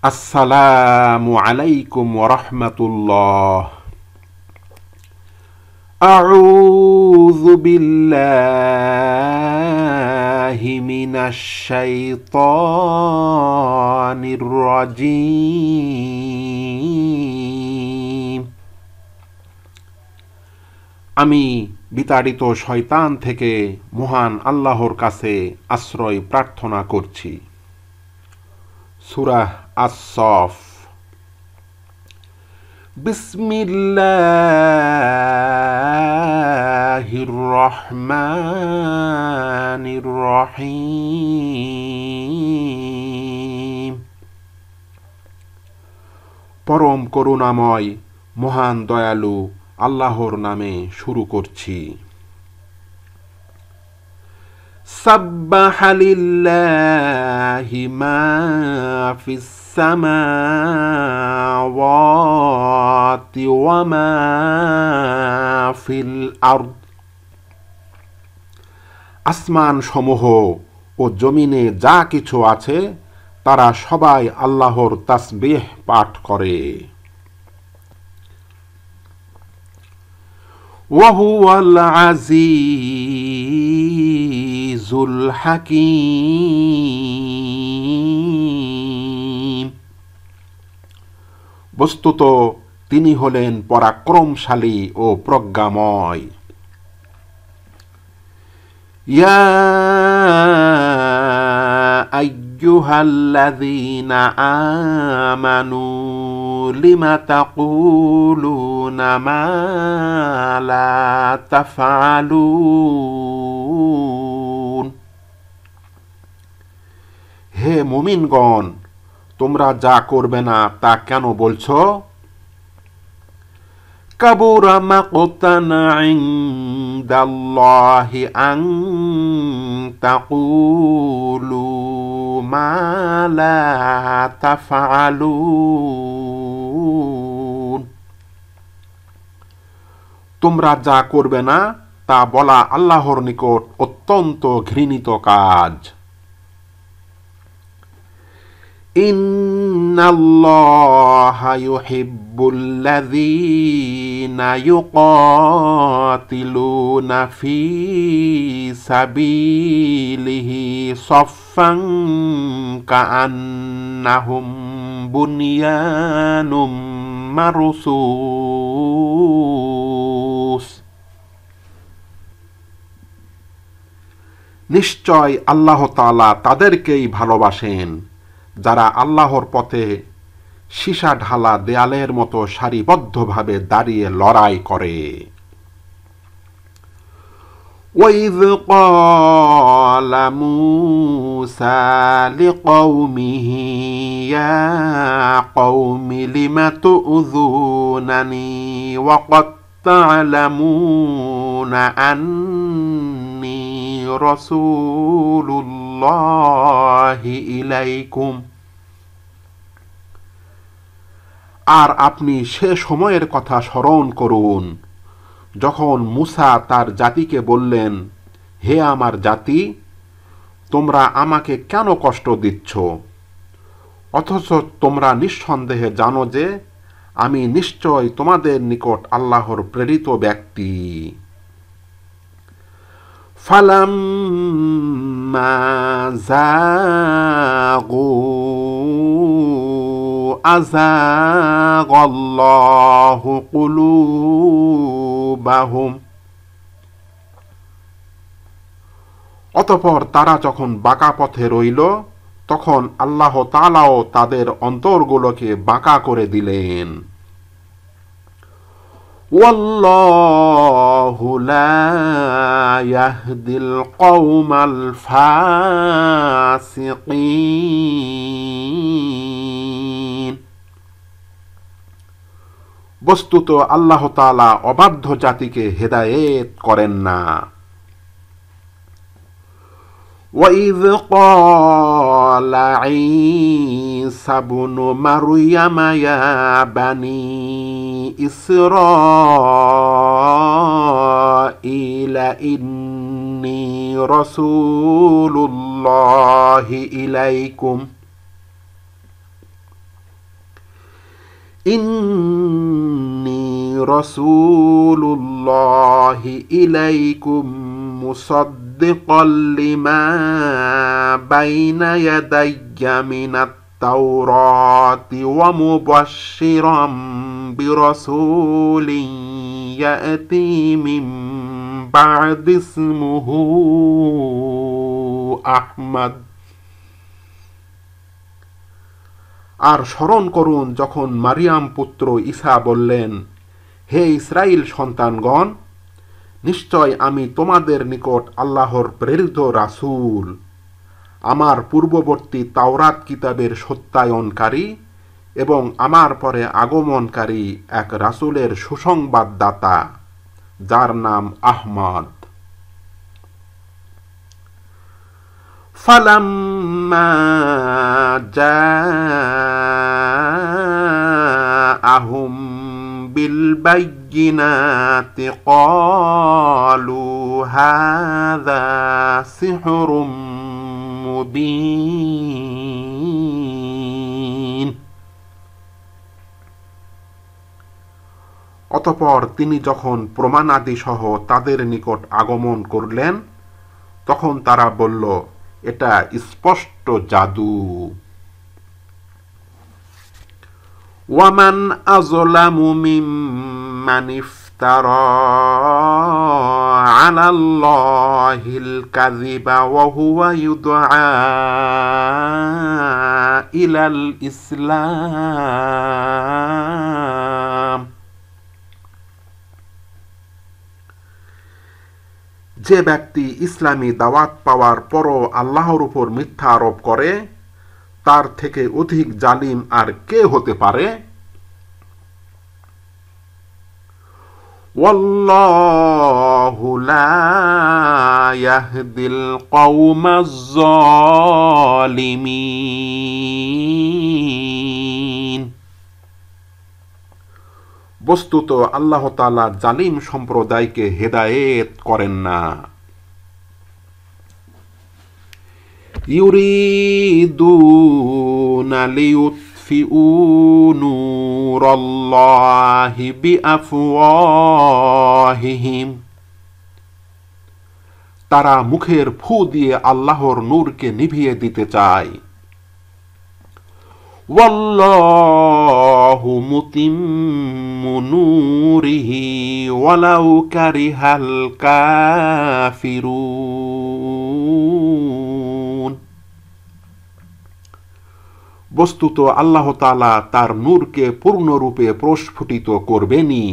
আসসালামু আলাইকুম ওয়া রাহমাতুল্লাহ। আউযু বিল্লাহি মিনাশ শাইতানির রাজীম। আমি বিতাড়িত শয়তান থেকে মহান আল্লাহর কাছে আশ্রয় প্রার্থনা করছি। সূরা আস-সফ। বিসমিল্লাহির রহমানির রহিম। পরম করুণাময় মহান দয়ালু আল্লাহর নামে শুরু করছি। সাব্বাহা লিল্লাহি মা ফিস সামাওয়াতি ওয়া মা ফিল আরদ। আসমান সমূহ ও জমিনে যা কিছু আছে তারা সবাই আল্লাহর তাসবিহ পাঠ করে। ওয়া হুয়াল আজিজুল হাকীম। বস্তুত তিনি হলেন পরাক্রমশালী ও প্রজ্ঞাময়। ইয়া আইয়ুহাল্লাযীনা আমানু লিমা তাকুলুনা মা লা তাফআলুন। হে মুমিনগণ, তোমরা যা করবে না তা কেন বলছো? কাবুরা মাকতান ইনদাল্লাহি আন তাকুলু মা লা তাফআলুন। তোমরা যা করবে না তা বলা আল্লাহর নিকট অত্যন্ত ঘৃণিত কাজ। ইন্নাল্লাহা ইউহিব্বুল্লাযীনা ইউকাতিলুনা ফী সাবিলিহি সাফফান কাআন্নাহুম বুনয়ানুম মারসুস। নিশ্চয় আল্লাহ তাআলা তাদেরকেই ভালোবাসেন যারা আল্লাহর পথে সীসা ঢালা দেয়ালের মতো সারিবদ্ধভাবে দাঁড়িয়ে লড়াই করে। وَإِذْ قَالَ مُوسَى لِقَوْمِهِ يَا قَوْمِ لِمَ تُؤْذُونَنِي وَقَدْ تَعْلَمُونَ أَنِّي رَسُولُ اللَّهِ إِلَيْكُمْ। আর আপনি সে সময়ের কথা স্মরণ করুন যখন মূসা তার জাতিকে বললেন, হে আমার জাতি, তোমরা আমাকে কেন কষ্ট দিচ্ছ, অথচ তোমরা নিঃসন্দেহে জানো যে আমি নিশ্চয় তোমাদের নিকট আল্লাহর প্রেরিত ব্যক্তি। ফালাম্মা যাগু আযাগাল্লাহু কুলুবাহুম। অতঃপর তারা যখন বাঁকা পথে রইল তখন আল্লাহ তাআলাও তাদের অন্তরগুলোকে বাঁকা করে দিলেন। ওয়াল্লাহু লা ইয়াহদিল কওমাল ফাসিকিন। বস্তুত আল্লাহ তাআলা অবাধ্য জাতিকে হেদায়েত করেন না। وَإِذْ قَالَ عِيسَى ابْنُ مَرْيَمَ يَا بَنِي إِسْرَائِيلَ إِنِّي رَسُولُ اللَّهِ إِلَيْكُمْ ইন্নী রাসূলুল্লাহি ইলাইকুম মুসাদ্দিকাল লিমা বাইনা ইয়াদাইয়া মিনাত তাওরাতি ওয়া মুবাশশিরাম বিরাসূলিন ইয়াতি মিন বা'দি ইসমুহু আহমদ। আর স্মরণ করুন যখন মারিয়াম পুত্র ঈসা বললেন, হে ইসরাইল সন্তানগণ, নিশ্চয় আমি তোমাদের নিকট আল্লাহর প্রেরিত রাসূল, আমার পূর্ববর্তী তাওরাত কিতাবের সত্যায়নকারী এবং আমার পরে আগমনকারী এক রাসূলের সুসংবাদদাতা, যার নাম আহমদ। ফালাম্মা জাআহুম বিল বায়্যিনাতি ক্বালু হাযা সিহরুম মুবিন। অতঃপর তিনি যখন প্রমাণাদি সহ তাদের নিকট আগমন করলেন, তখন তারা বলল, এটা স্পষ্ট জাদু। ওয়ামান আযলামু মিম্মান ইফতারা আলাল্লাহিল কাযিবা ওয়া হুয়া ইউদআ ইলাল ইসলাম। যে ব্যক্তি ইসলামী দাওয়াত পাওয়ার পরও আল্লাহর উপর মিথ্যা আরোপ করে, তার থেকে অধিক জালিম আর কে হতে পারে? ওয়াল্লাহু লা ইয়াহদিল কওমাজ যালিমিন। বস্তুত আল্লাহ তাআলা জালিম সম্প্রদায়কে হেদায়েত করেন না। ইউরিদুনা লিয়ুতফিউ নূরাল্লাহি বিআফওয়াহিহিম। তারা মুখের ফু দিয়ে আল্লাহর নূরকে নিভিয়ে দিতে চায়। ওয়াল্লাহু মুতিম্মু নূরিহি ওয়ালাউ কারিহাল কাফিরুন। বস্তুত আল্লাহ তাআলা তার নূরকে পূর্ণরূপে প্রস্ফুটিত করবেনই,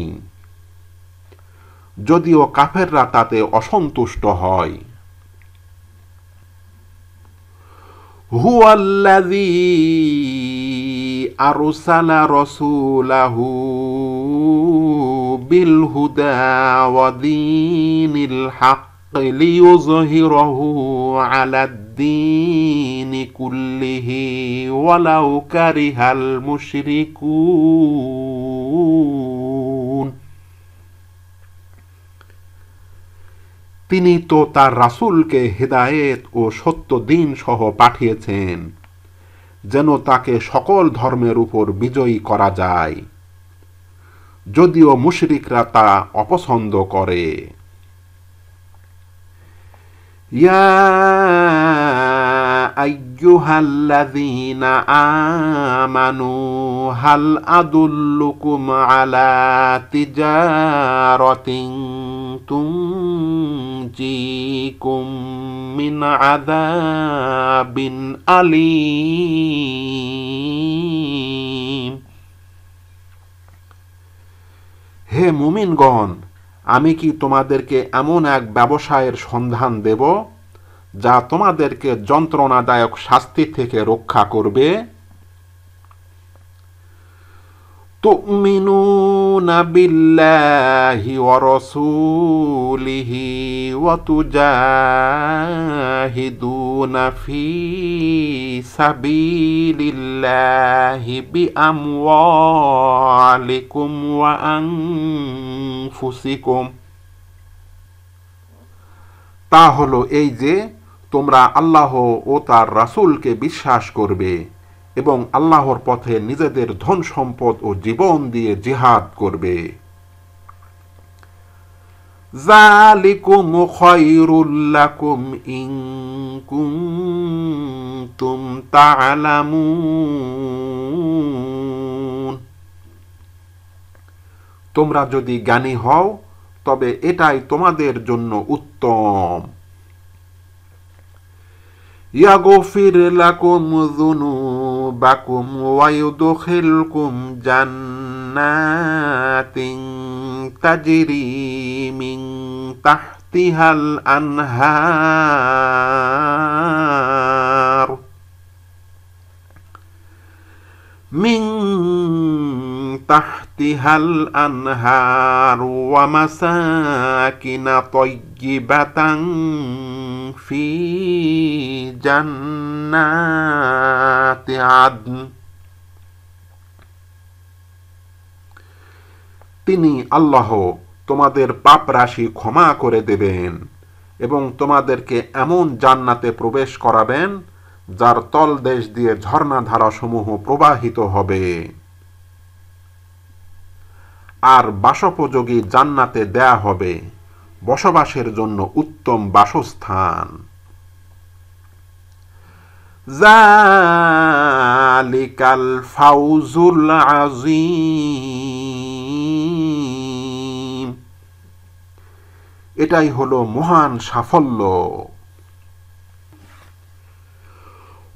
যদিও কাফেররা তাতে অসন্তুষ্ট হয়। হুয়াল্লাযী আরসালা রাসূলাহু বিল হুদা ওয়া দীনিল হক লিইয়ুযহিরাহু আলাদ-দীনি কুল্লিহি ওয়ালাউ কারিহাল মুশরিকুন। তিনি তো তার রাসূলকে হেদায়েত ও সত্য দ্বীন সহ পাঠিয়েছেন, যেন তাকে সকল ধর্মের উপর বিজয়ী করা যায়, যদিও মুশরিকরা তা অপছন্দ করে। ইয়া আইয়ুহাল্লাযীনা আমানু হাল আদুল্লুকুম আলা তিজারাতিন তুনজিকুম মিন আযাবিন আলীম। হে মুমিনগণ, আমি কি তোমাদেরকে এমন এক ব্যবসায়ের সন্ধান দেব যা তোমাদেরকে যন্ত্রণাদায়ক শাস্তি থেকে রক্ষা করবে? তুমিনুনা বিল্লাহি ওয়া রাসূলিহি ওয়া তুজাহিদুনা ফি সাবিলিল্লাহি বিআমওয়ালিকুম ওয়া আনফুসিকুম। তা হলো এই যে, তোমরা আল্লাহ ও তার রাসূলকে বিশ্বাস করবে এবং আল্লাহর পথে নিজেদের ধন সম্পদ ও জীবন দিয়ে জিহাদ করবে। যালিকুম খায়রুল লাকুম ইন কুনতুম তা'লামুন। তোমরা যদি জ্ঞানী হও তবে এটাই তোমাদের জন্য উত্তম। ইয়াগফির লাকুম যুনুবাকুম ওয়া ইউদখিলকুম জান্নাতিন তাজরি মিন তাহতিহাল আনহার ওয়া মাসাকিনা তাইয়্যিবাতান ফি জান্নাতি আদন। তিনি আল্লাহ তোমাদের পাপ রাশি ক্ষমা করে দেবেন এবং তোমাদেরকে এমন জান্নাতে প্রবেশ করাবেন যার তলদেশ দিয়ে ঝর্ণাধারা সমূহ প্রবাহিত হবে। আর বাসোপযোগী জান্নাতে দেয়া হবে বসবাসের জন্য উত্তম বাসস্থান। যালিকাল ফাউজুল আযীম। এটাই হলো মহান সাফল্য।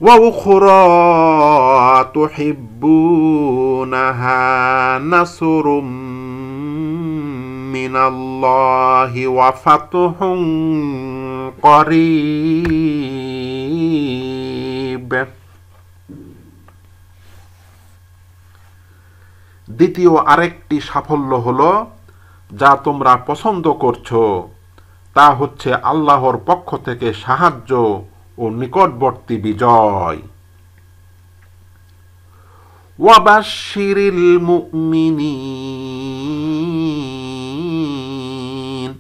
ওয়া উখরা তুহিব্বুনাহা নাসরুম মিনাল্লাহি ওয়া ফাতহুন করিব। দ্বিতীয় আরেকটি সাফল্য হলো যা তোমরা পছন্দ করছো, তা হচ্ছে আল্লাহর পক্ষ থেকে সাহায্য ও নিকটবর্তী বিজয়। ওয়াবাশশিরিল মুমিনিন।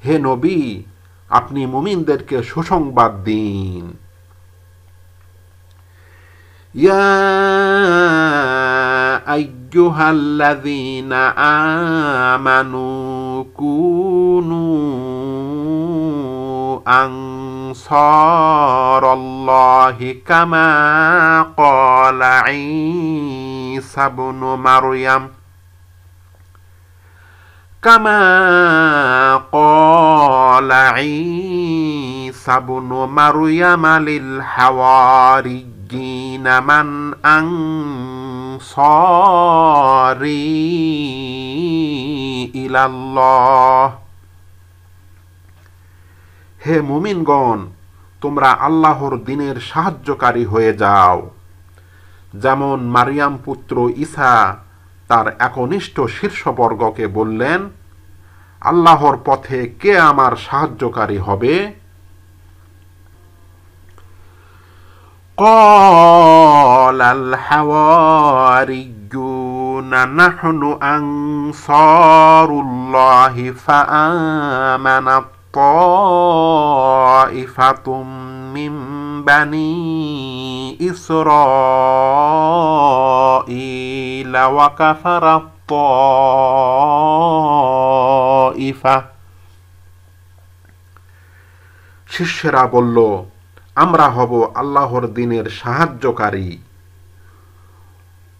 হে নবী, আপনি মুমিনদেরকে সুসংবাদ দিন। ইয়া আইয়ুহাল্লাযীনা আমানু কুনু আনসারাল্লাহি কামা ক্বালা ঈসা ইবনু মারইয়াম লিল হাওয়ারিয়্যিনা মান আনসারি ইলাল্লাহ। হে মুমিনগণ, তোমরা আল্লাহর দ্বীনের সাহায্যকারী হয়ে যাও, যেমন মারিয়াম পুত্র ঈসা তার একনিষ্ঠ শীর্ষবর্গকে বললেন, আল্লাহর পথে কে আমার সাহায্যকারী হবে? ক্বালাল হাওয়ারিয়্যুনা নাহনু আনসারুল্লাহি ফাআমানাত তাইফাতুম মিন বানি ইসরাঈলা ওয়া কাফারাত তাইফা। শিষ্যেরা বলল, আমরা হব আল্লাহর দ্বীনের সাহায্যকারী।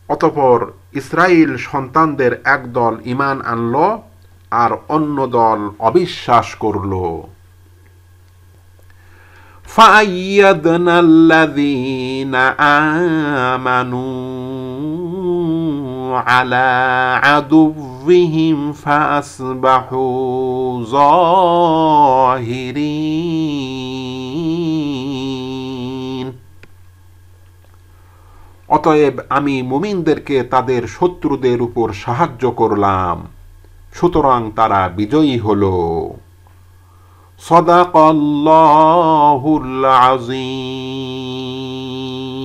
অতঃপর ইসরাইল সন্তানদের একদল ঈমান আনল আর অন্য দল অবিশ্বাস করল। ফাআইয়াদনাল্লাযীনা আমানু আলা আদুওয়িহিম ফাআসবাহু যাহিরিন। অতএব আমি মুমিনদেরকে তাদের শত্রুদের উপর সাহায্য করলাম, সুতরাং তারা বিজয়ী হল। সাদাকাল্লাহুল আযীম।